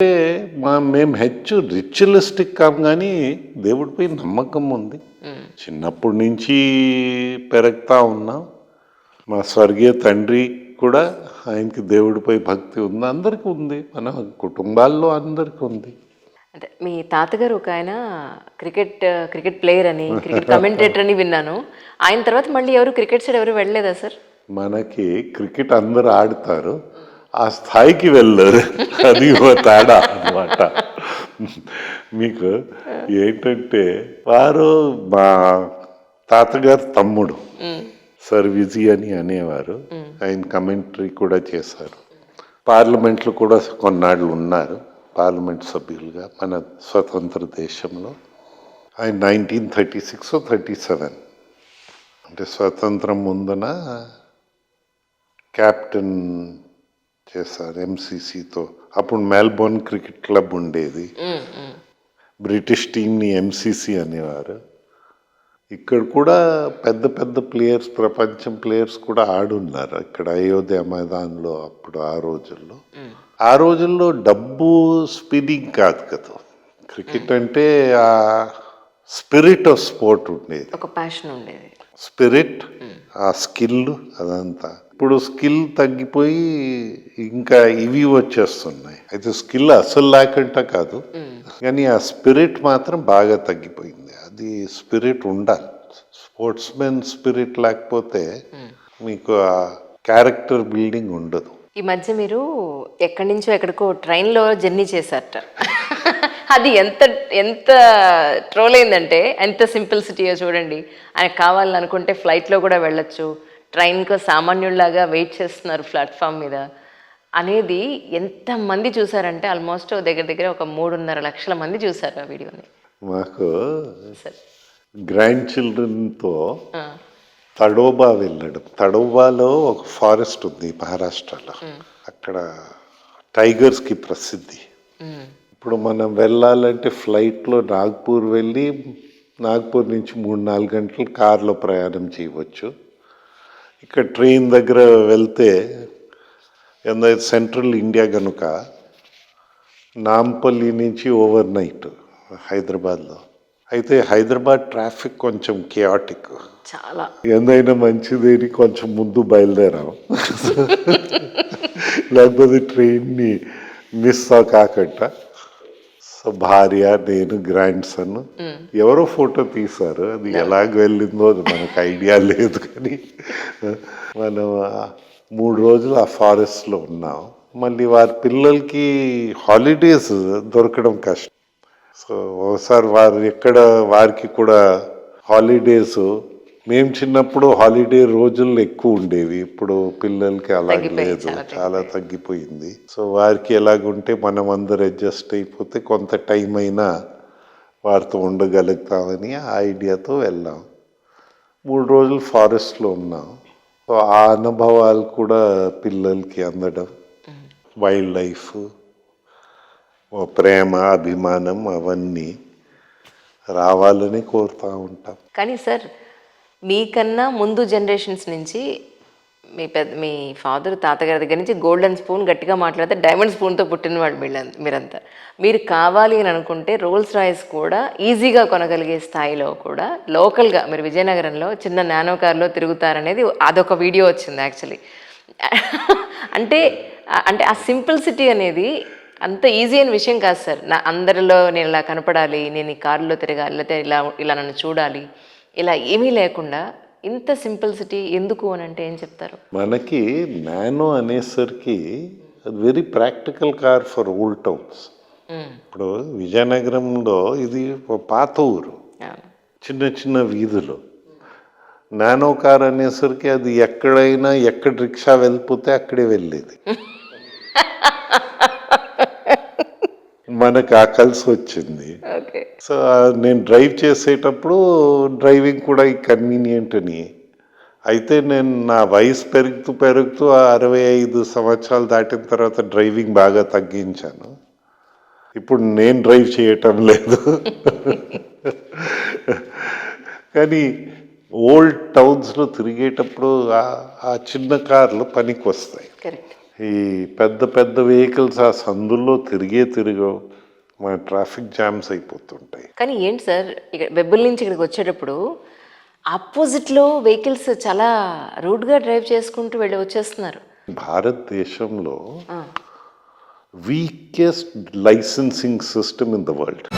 అంటే మేము హెచ్చు రిచువలిస్టిక్ కాం కానీ దేవుడిపై నమ్మకం ఉంది. చిన్నప్పటి నుంచి పెరుగుతా ఉన్నాం. మా స్వర్గీయ తండ్రి కూడా ఆయనకి దేవుడిపై భక్తి ఉంది, అందరికీ ఉంది, మన కుటుంబాల్లో అందరికీ ఉంది. అంటే మీ తాతగారు ఒక ఆయన క్రికెట్ ప్లేయర్ అని, క్రికెట్ కమెంటేటర్ అని విన్నాను. ఆయన తర్వాత మళ్ళీ ఎవరు క్రికెట్ సైడ్ ఎవరు వెళ్ళలేదా సార్? మనకి క్రికెట్ అందరూ ఆడతారు, ఆ స్థాయికి వెళ్ళరు, అది ఓ తేడా అన్నమాట. మీకు ఏంటంటే వారు మా తాతగారు తమ్ముడు సర్ విజయ్ అని అనేవారు. ఆయన కమెంటరీ కూడా చేశారు. పార్లమెంట్లో కూడా కొన్నాళ్ళు ఉన్నారు, పార్లమెంట్ సభ్యులుగా మన స్వతంత్ర దేశంలో. ఆయన 1936 37 అంటే స్వతంత్రం ముందున క్యాప్టెన్ చేశారు ఎంసీసీతో. అప్పుడు మెల్బోర్న్ క్రికెట్ క్లబ్ ఉండేది, బ్రిటిష్ టీంని ఎంసీసీ అనేవారు. ఇక్కడ కూడా పెద్ద పెద్ద ప్లేయర్స్, ప్రపంచం ప్లేయర్స్ కూడా ఆడున్నారు ఇక్కడ అయోధ్య మైదాన్లో. అప్పుడు ఆ రోజుల్లో డబ్బు స్పిన్నింగ్ కాదు కదా, క్రికెట్ అంటే ఆ స్పిరిట్ ఆఫ్ స్పోర్ట్ ఉండేది, ఒక ప్యాషన్ ఉండేది, స్పిరిట్, ఆ స్కిల్ అదంతా. ఇప్పుడు స్కిల్ తగ్గిపోయి ఇంకా ఇవి వచ్చేస్తున్నాయి. అయితే స్కిల్ అసలు లేకుండా కాదు, కానీ ఆ స్పిరిట్ మాత్రం బాగా తగ్గిపోయింది. అది స్పిరిట్ ఉండాలి, స్పోర్ట్స్ మెన్ స్పిరిట్ లేకపోతే మీకు ఆ క్యారెక్టర్ బిల్డింగ్ ఉండదు. ఈ మధ్య మీరు ఎక్కడి నుంచో ఎక్కడికో ట్రైన్లో జర్నీ చేశారట. అది ఎంత ఎంత ట్రోల్ అయిందంటే, ఎంత సింపుల్సిటీయో చూడండి. ఆయన కావాలనుకుంటే ఫ్లైట్లో కూడా వెళ్ళొచ్చు, ట్రైన్కు సామాన్యుల్లాగా వెయిట్ చేస్తున్నారు ప్లాట్ఫామ్ మీద అనేది ఎంతమంది చూసారంటే ఆల్మోస్ట్ దగ్గర దగ్గర ఒక 3.5 లక్షల మంది చూసారు ఆ వీడియోని. మాకు గ్రాండ్ చిల్డ్రన్తో తడోబా వెళ్ళడం. తడోబాలో ఒక ఫారెస్ట్ ఉంది మహారాష్ట్రలో, అక్కడ టైగర్స్కి ప్రసిద్ధి. ఇప్పుడు మనం వెళ్ళాలంటే ఫ్లైట్లో నాగ్పూర్ వెళ్ళి నాగ్పూర్ నుంచి 3-4 గంటలు కార్లో ప్రయాణం చేయవచ్చు. ఇక్కడ ట్రైన్ దగ్గర వెళ్తే సెంట్రల్ ఇండియా కనుక నాంపల్లి నుంచి ఓవర్ నైట్ హైదరాబాద్లో. అయితే హైదరాబాద్ ట్రాఫిక్ కొంచెం కేయాటిక్, చాలా. ఎందైనా మంచిదేని కొంచెం ముందు బయలుదేరాం, లేకపోతే ట్రైన్ని మిస్ కాకుండా. సో భార్య, నేను, గ్రాండ్ సన్, ఎవరో ఫోటో తీశారు. అది ఎలాగ వెళ్ళిందో అది మనకు ఐడియా లేదు, కానీ మనం 3 రోజులు ఆ ఫారెస్ట్లో ఉన్నాం. మళ్ళీ వారి పిల్లలకి హాలిడేస్ దొరకడం కష్టం. సో ఒకసారి వారికి కూడా హాలిడేస్, మేము చిన్నప్పుడు హాలిడే రోజుల్లో ఎక్కువ ఉండేవి, ఇప్పుడు పిల్లలకి అలాగే లేదు, చాలా తగ్గిపోయింది. సో వారికి ఎలాగుంటే మనం అందరు అడ్జస్ట్ అయిపోతే కొంత టైం అయినా వారితో ఉండగలుగుతామని ఆ ఐడియాతో వెళ్ళాం. 3 రోజులు ఫారెస్ట్లో ఉన్నాం. సో ఆ అనుభవాలు కూడా పిల్లలకి అందడం, వైల్డ్ లైఫ్, ప్రేమ, అభిమానం అవన్నీ రావాలని కోరుతూ ఉంటాం. కానీ సార్, మీకన్నా ముందు జనరేషన్స్ నుంచి మీ ఫాదర్, తాతగారి దగ్గర నుంచి గోల్డెన్ స్పూన్, గట్టిగా మాట్లాడితే డైమండ్ స్పూన్తో పుట్టిన వాళ్ళు మీరంతా. మీరు కావాలి అని అనుకుంటే రోల్స్ రాయ్స్ కూడా ఈజీగా కొనగలిగే స్థాయిలో కూడా లోకల్గా మీరు విజయనగరంలో చిన్న నానో కార్లో తిరుగుతారనేది అదొక వీడియో వచ్చింది యాక్చువల్లీ. అంటే అంటే ఆ సింపుల్సిటీ అనేది అంత ఈజీ అయిన విషయం కాదు సార్. అందరిలో నేను ఇలా కనపడాలి, నేను ఈ కారులో తిరగాలి, లేకపోతే ఇలా నన్ను చూడాలి, ఇలా ఏమీ లేకుండా ఇంత సింపుల్సిటీ ఎందుకు అని అంటే ఏం చెప్తారు? మనకి నానో అనేసరికి very practical car for old towns. ఇప్పుడు విజయనగరంలో ఇది పాత ఊరు, చిన్న చిన్న వీధులు. నానో కార్ అనేసరికి అది ఎక్కడైనా ఎక్కడ రిక్షా వెళ్ళిపోతే అక్కడే వెళ్ళేది. మనకు ఆ కలిసి వచ్చింది. సో నేను డ్రైవ్ చేసేటప్పుడు డ్రైవింగ్ కూడా కన్వీనియంట్ అని. అయితే నేను నా వయసు పెరుగుతూ 65 సంవత్సరాలు దాటిన తర్వాత డ్రైవింగ్ బాగా తగ్గించాను. ఇప్పుడు నేను డ్రైవ్ చేయటం లేదు. కానీ ఓల్డ్ టౌన్స్లో తిరిగేటప్పుడు ఆ చిన్న కార్లు పనికి వస్తాయి. ఈ పెద్ద పెద్ద వెహికల్స్ ఆ సందుల్లో తిరగవు, మన ట్రాఫిక్ జామ్స్ అయిపోతుంటాయి. కానీ ఏంటి సార్ ఇక్కడ బెబ్బుల్ నుంచి ఇక్కడికి వచ్చేటప్పుడు ఆపోజిట్లో వెహికల్స్ చాలా రూడ్గా డ్రైవ్ చేసుకుంటూ వెళ్ళి వచ్చేస్తున్నారు. భారతదేశంలో weakest licensing system in the world.